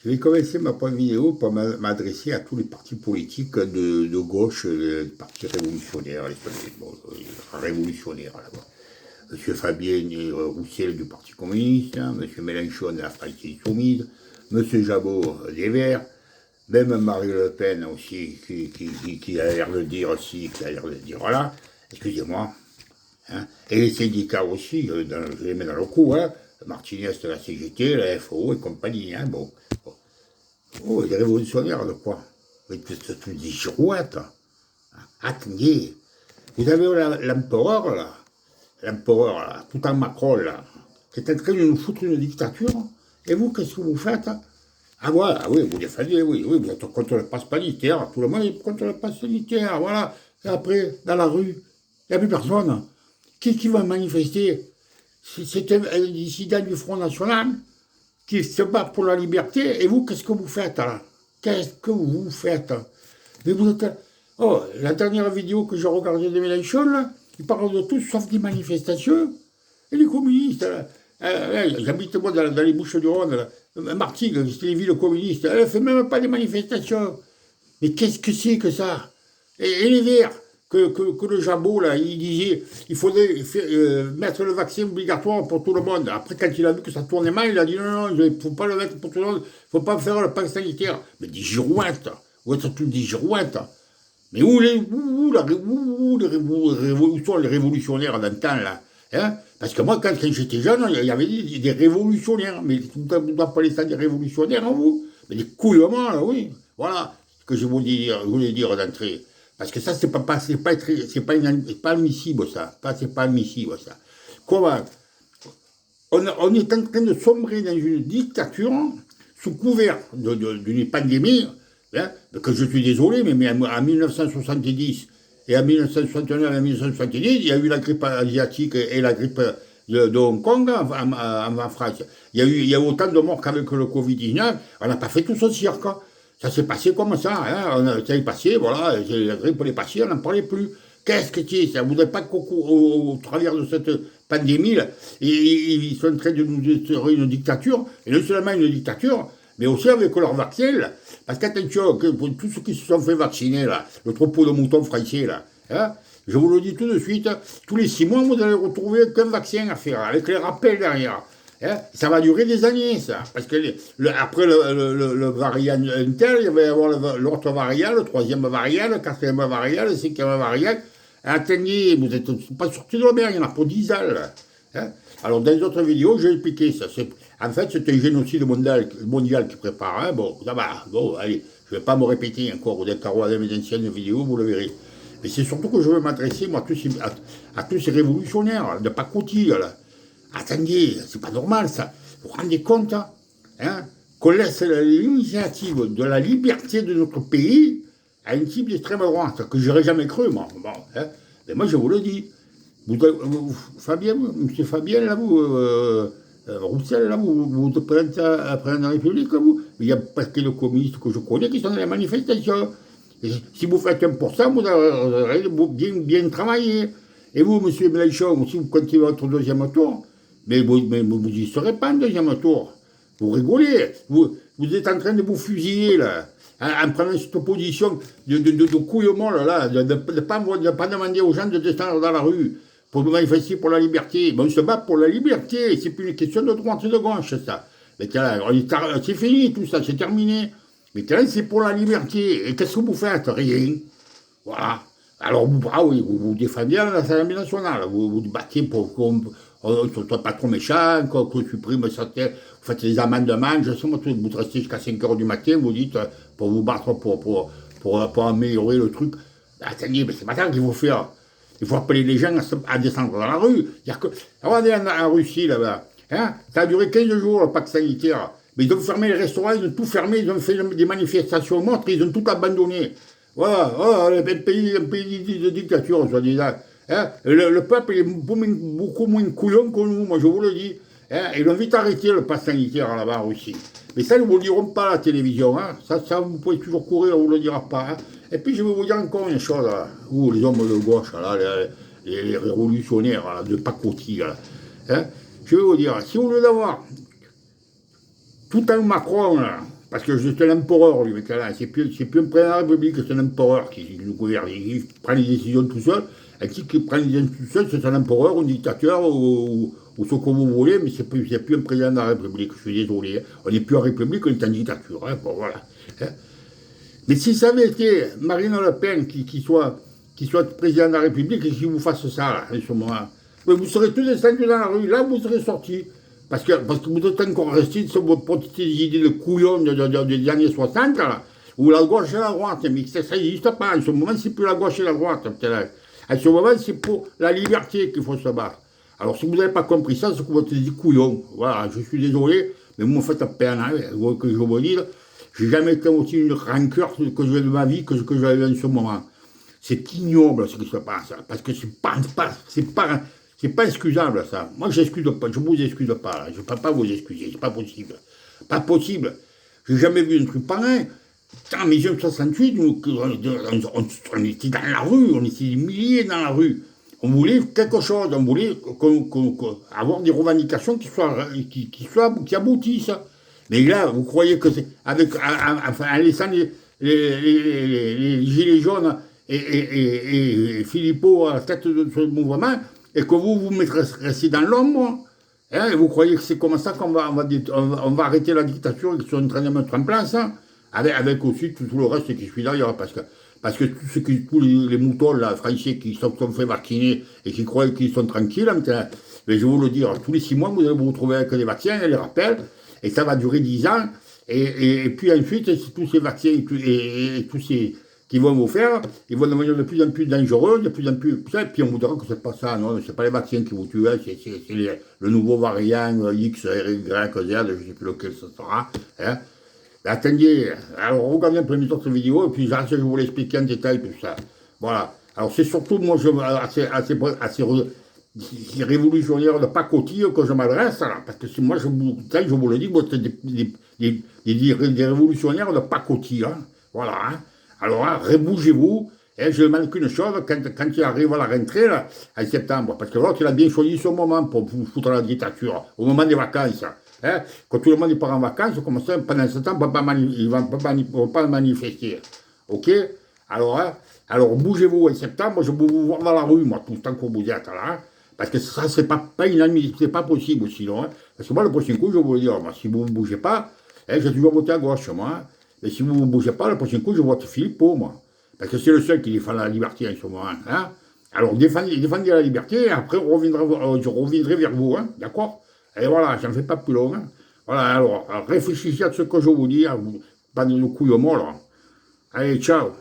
Je vais commencer ma première vidéo pour m'adresser à tous les partis politiques de gauche, les partis révolutionnaires, révolutionnaires là-bas. Monsieur Fabien Roussel du Parti communiste, hein, Monsieur Mélenchon de la Francine Insoumise, Monsieur Jabot des Verts, même Marine Le Pen aussi, qui a l'air de dire aussi, qui a l'air de dire voilà, excusez-moi, hein, et les syndicats aussi, je les mets dans le coup, hein, Martinez de la CGT, la FO et compagnie, hein, bon. Oh, les révolutionnaires de quoi? Mais c'est des girouettes. Attendez, vous avez l'empereur là, tout en Macron là, qui est en train de nous foutre une dictature, et vous, qu'est-ce que vous faites? Ah voilà, oui, vous défendez, oui, vous êtes contre le passe sanitaire, tout le monde est contre le passe sanitaire, voilà. Et après, dans la rue, il n'y a plus personne. Qui va manifester? C'est un dissident du Front National qui se bat pour la liberté, et vous, qu'est-ce que vous faites là? Qu'est-ce que vous faites? Mais vous êtes... Oh, la dernière vidéo que j'ai regardée de Mélenchon, là, il parle de tout sauf des manifestations, et les communistes, j'habite moi dans les Bouches-du-Rhône, Martigues, c'est les villes communistes, elle ne fait même pas des manifestations. Mais qu'est-ce que c'est que ça? Et les Verts, que le Jabot, là, il disait il faudrait mettre le vaccin obligatoire pour tout le monde. Après, quand il a vu que ça tournait mal, il a dit non, il ne faut pas le mettre pour tout le monde, il ne faut pas faire le pass sanitaire. Mais des girouettes, où êtes tous des girouettes? Mais où sont les révolutionnaires d'antan, là, hein? Parce que moi, quand j'étais jeune, il y avait des révolutionnaires. Mais vous ne appelez ça des révolutionnaires, hein, vous? Mais des couillements, là, oui. Voilà ce que je voulais dire d'entrée. Parce que ça, c'est pas admissible, ça. C'est pas admissible, ça. Comment? On est en train de sombrer dans une dictature sous couvert d'une pandémie, hein, que je suis désolé, mais en 1970 et en 1969 et en 1970, il y a eu la grippe asiatique et la grippe de Hong Kong en France. Il y a eu autant de morts qu'avec le Covid-19. On n'a pas fait tout ce cirque. Ça s'est passé comme ça, hein. Ça est passé, voilà, la grippe est passée, on n'en parlait plus. Qu'est-ce que c'est? Ça ne voudrait pas qu'au travers de cette pandémie, là, ils sont en train de nous instaurer une dictature, et non seulement une dictature, mais aussi avec leur vaccin, là. Parce qu'attention, pour tous ceux qui se sont fait vacciner, là, le troupeau de moutons français, là, hein, je vous le dis tout de suite, tous les 6 mois, vous allez retrouver qu'un vaccin à faire, avec les rappels derrière. Hein, ça va durer des années, ça. Parce que après le variant Intel, il va y avoir l'autre variant, le troisième variant, le quatrième variant, le cinquième variant. Attendez, vous n'êtes pas sortis de la mer, il y en a pour 10 ans. Hein. Alors, dans les autres vidéos, j'ai expliqué ça. En fait, c'est un génocide mondial qui prépare. Hein. Bon, ça va. Bon, allez, je ne vais pas me répéter encore. Vous êtes à regarder mes anciennes vidéos, vous le verrez. Mais c'est surtout que je veux m'adresser, moi, à tous ces révolutionnaires de pacotille, là. Attendez, c'est pas normal ça. Vous vous rendez compte, hein, qu'on laisse l'initiative de la liberté de notre pays à un type d'extrême droite, que j'aurais jamais cru, moi. Bon, hein, mais moi, je vous le dis. Fabien, monsieur Fabien, là, Roussel, là, vous présentez après la République, vous. Il y a pas que les communistes que je connais qui sont dans les manifestations. Et si vous faites 1%, vous aurez bien travaillé. Et vous, monsieur Mélenchon, si vous continuez votre deuxième tour, mais vous n'y serez pas en deuxième tour. Vous rigolez. Vous êtes en train de vous fusiller, là, en prenant cette position de couillement, là, de ne pas demander aux gens de descendre dans la rue pour manifester pour la liberté. Mais on se bat pour la liberté. C'est plus une question de droite et de gauche, ça. C'est fini, tout ça, c'est terminé. Mais c'est pour la liberté. Et qu'est-ce que vous faites? Rien. Voilà. Alors, vous défendez l'Assemblée nationale. Vous battez pour qu'on ne soit pas trop méchant, qu'on supprime certains. Vous faites des amendements, je sais, moi, vous restez jusqu'à 5 heures du matin, vous dites, pour vous battre pour améliorer le truc. Attendez, mais c'est pas ça qu'il faut faire. Il faut appeler les gens à descendre dans la rue. Regardez en Russie, là-bas. Hein, ça a duré 15 jours, le pacte sanitaire. Mais ils ont fermé les restaurants, ils ont tout fermé, ils ont fait des manifestations montres, ils ont tout abandonné. Voilà, un pays de dictature, soi-disant. Hein? Le peuple est beaucoup moins couillon que nous, moi je vous le dis. Hein? Ils ont vite arrêté le pass sanitaire là-bas en Russie. Mais ça, ils ne vous le diront pas à la télévision. Hein? Ça, vous pouvez toujours courir, on ne vous le dira pas. Hein? Et puis je vais vous dire encore une chose, là. Vous, les hommes de gauche, là, les révolutionnaires là, de pacotille, là. Hein? Je vais vous dire, si vous voulez avoir tout un Macron, là, Parce que c'est un empereur, lui, mec-là. C'est plus un président de la République, c'est un empereur qui nous gouverne. Il prend les décisions tout seul. Et qui prend les décisions tout seul, c'est un empereur, un dictateur, ou ce que vous voulez, mais c'est plus un président de la République. Je suis désolé. Hein. On n'est plus en République, on est en dictature. Hein. Bon, voilà. Hein. Mais si ça avait été Marine Le Pen qui soit président de la République et qui vous fasse ça, là, en ce moment, vous serez tous descendus dans la rue. Là, vous serez sortis. Parce que vous êtes encore restés sur vos petites idées de couillons des années 60, là, où la gauche et la droite, mais ça n'existe pas. En ce moment, c'est plus la gauche et la droite. En ce moment, c'est pour la liberté qu'il faut se battre. Alors, si vous n'avez pas compris ça, c'est que vous êtes des couillons. Voilà, je suis désolé, mais vous me faites peine, hein, que je vous dise. J'ai jamais été aussi une rancœur que j'ai de ma vie que j'avais en ce moment. C'est ignoble ce qui se passe, parce que c'est pas excusable, ça. Moi, j'excuse pas, je vous excuse pas, là. Je ne peux pas vous excuser, c'est pas possible. Pas possible. J'ai jamais vu un truc pareil. En 1968, on était dans la rue, on était des milliers dans la rue. On voulait quelque chose, on voulait avoir des revendications qui aboutissent. Mais là, vous croyez que c'est en laissant les gilets jaunes et Philippot à la tête de ce mouvement, et que vous restez dans l'ombre, hein, et vous croyez que c'est comme ça qu'on va arrêter la dictature qu'ils sont en train de mettre en place, hein, avec aussi tout le reste qui suit d'ailleurs, parce que tous les moutons là, français qui sont fait vacciner et qui croient qu'ils sont tranquilles, hein, mais je vais vous le dire, tous les 6 mois, vous allez vous retrouver avec des vaccins, et les rappels, et ça va durer 10 ans, et puis ensuite, tous ces vaccins et tous ces qui vont vous faire, ils vont devenir de plus en plus dangereux, de plus en plus... Et puis on vous dira que c'est pas ça, non, c'est pas les vaccins qui vous tuent, c'est le nouveau variant X, Y, Z, je ne sais plus lequel ce sera. Hein. Mais attendez, alors regardez un peu mes autres vidéos, et puis je vais vous l'expliquer en détail tout ça. Voilà. Alors c'est surtout, moi, assez révolutionnaire de pacotille que je m'adresse, parce que moi, je vous le dis, vous êtes des révolutionnaires de pacotille, hein. Voilà, hein. Alors, hein, rebougez-vous, et je demande qu'une chose, quand il arrive à la rentrée, là, en septembre, parce que l'autre, il a bien choisi ce moment pour vous foutre la dictature, au moment des vacances. Hein, quand tout le monde part en vacances, comme ça, pendant ce temps, ils ne vont pas manifester. OK? Alors, hein, bougez-vous en septembre, je vais vous voir dans la rue, moi, tout le temps que vous êtes là, hein, parce que ça, c'est pas inadmissible, c'est pas possible sinon. Hein, parce que moi, le prochain coup, je vais vous le dire, moi, si vous ne bougez pas, hein, j'ai toujours voté à gauche, moi. Hein. Mais si vous ne bougez pas, le prochain coup, je vote Philippot, moi. Parce que c'est le seul qui défend la liberté en ce moment. Hein. Alors, défendez la liberté, et après, je reviendrai vers vous. Hein. D'accord? Et voilà, j'en fais pas plus long. Hein. Voilà, alors, réfléchissez à ce que je vous dis, pas de couilles au mort, là. Allez, ciao.